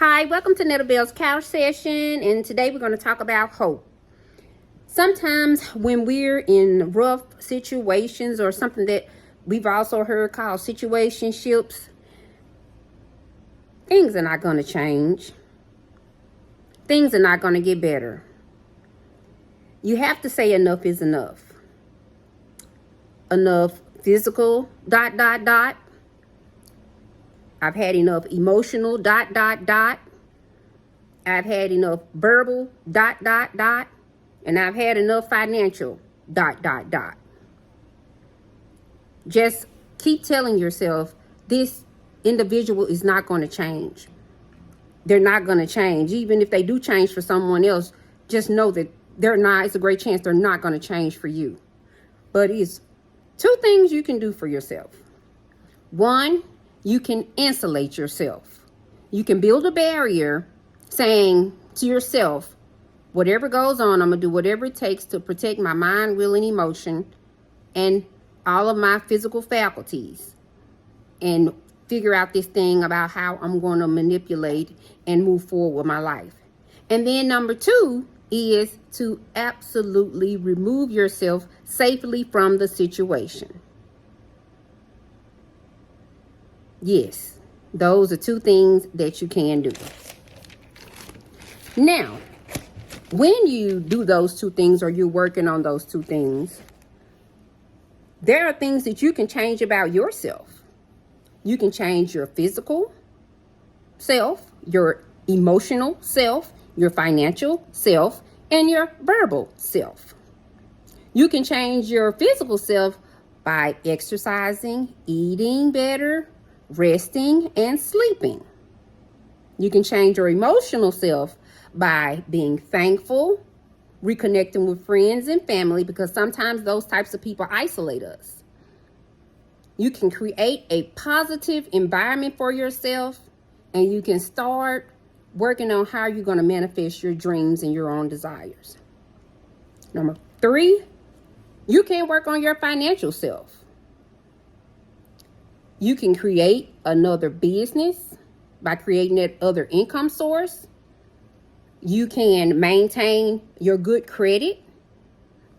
Hi, welcome to Nettabelle's Couch Session, and today we're going to talk about hope. Sometimes when we're in rough situations or something that we've also heard called situationships, things are not going to change. Things are not going to get better. You have to say enough is enough. Enough physical, ... I've had enough emotional, ... I've had enough verbal, ... And I've had enough financial, ... Just keep telling yourself this individual is not going to change. They're not going to change. Even if they do change for someone else, just know that it's a great chance they're not going to change for you. But it's two things you can do for yourself. One, you can insulate yourself. You can build a barrier saying to yourself, whatever goes on, I'm going to do whatever it takes to protect my mind, will, and emotion and all of my physical faculties and figure out this thing about how I'm going to manipulate and move forward with my life. And then number two is to absolutely remove yourself safely from the situation. Yes, those are two things that you can do. Now, when you do those two things or you're working on those two things, there are things that you can change about yourself. You can change your physical self, your emotional self, your financial self, and your verbal self. You can change your physical self by exercising, eating better, resting, and sleeping. You can change your emotional self by being thankful, reconnecting with friends and family, because sometimes those types of people isolate us. You can create a positive environment for yourself, and you can start working on how you're going to manifest your dreams and your own desires. Number three, you can work on your financial self. You can create another business by creating that other income source. You can maintain your good credit,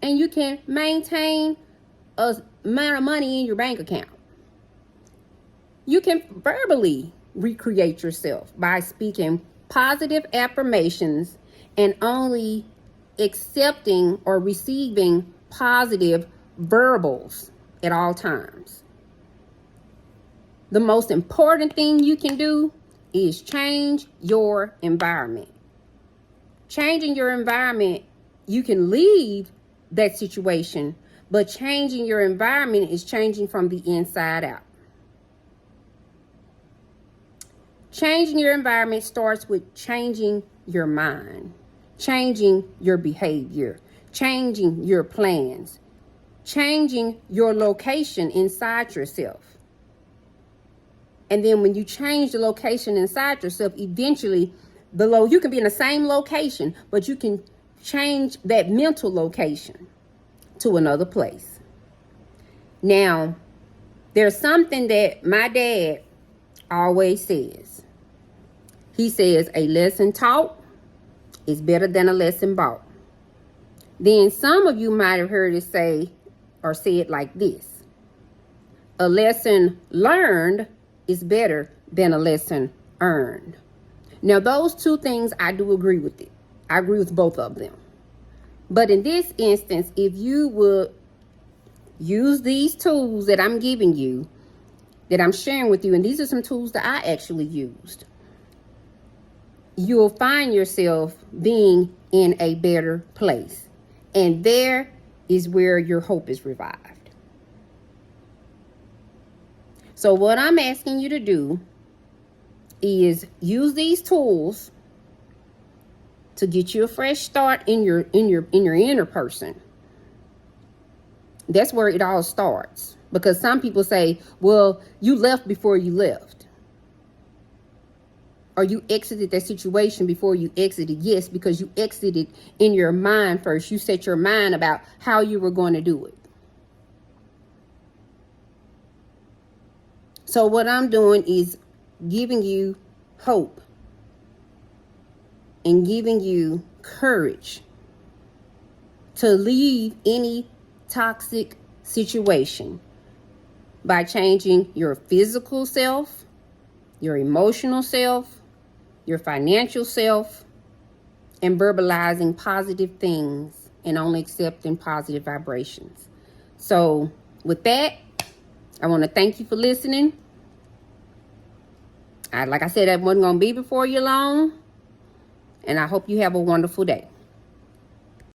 and you can maintain a amount of money in your bank account. You can verbally recreate yourself by speaking positive affirmations and only accepting or receiving positive verbals at all times. The most important thing you can do is change your environment. Changing your environment, you can leave that situation, but changing your environment is changing from the inside out. Changing your environment starts with changing your mind, changing your behavior, changing your plans, changing your location inside yourself. And then when you change the location inside yourself, eventually you can be in the same location, but you can change that mental location to another place. Now, there's something that my dad always says. He says, a lesson taught is better than a lesson bought. Then some of you might have heard it say or say it like this: a lesson learned is better than a lesson earned. Now, those two things, I do agree with it. I agree with both of them. But in this instance, if you would use these tools that I'm giving you, that I'm sharing with you, and these are some tools that I actually used, you'll find yourself being in a better place. And there is where your hope is revived. So what I'm asking you to do is use these tools to get you a fresh start in your inner person. That's where it all starts. Because some people say, well, you left before you left. Or you exited that situation before you exited. Yes, because you exited in your mind first. You set your mind about how you were going to do it. So what I'm doing is giving you hope and giving you courage to leave any toxic situation by changing your physical self, your emotional self, your financial self, and verbalizing positive things and only accepting positive vibrations. So with that, I want to thank you for listening. Like I said, that wasn't going to be before you long. And I hope you have a wonderful day.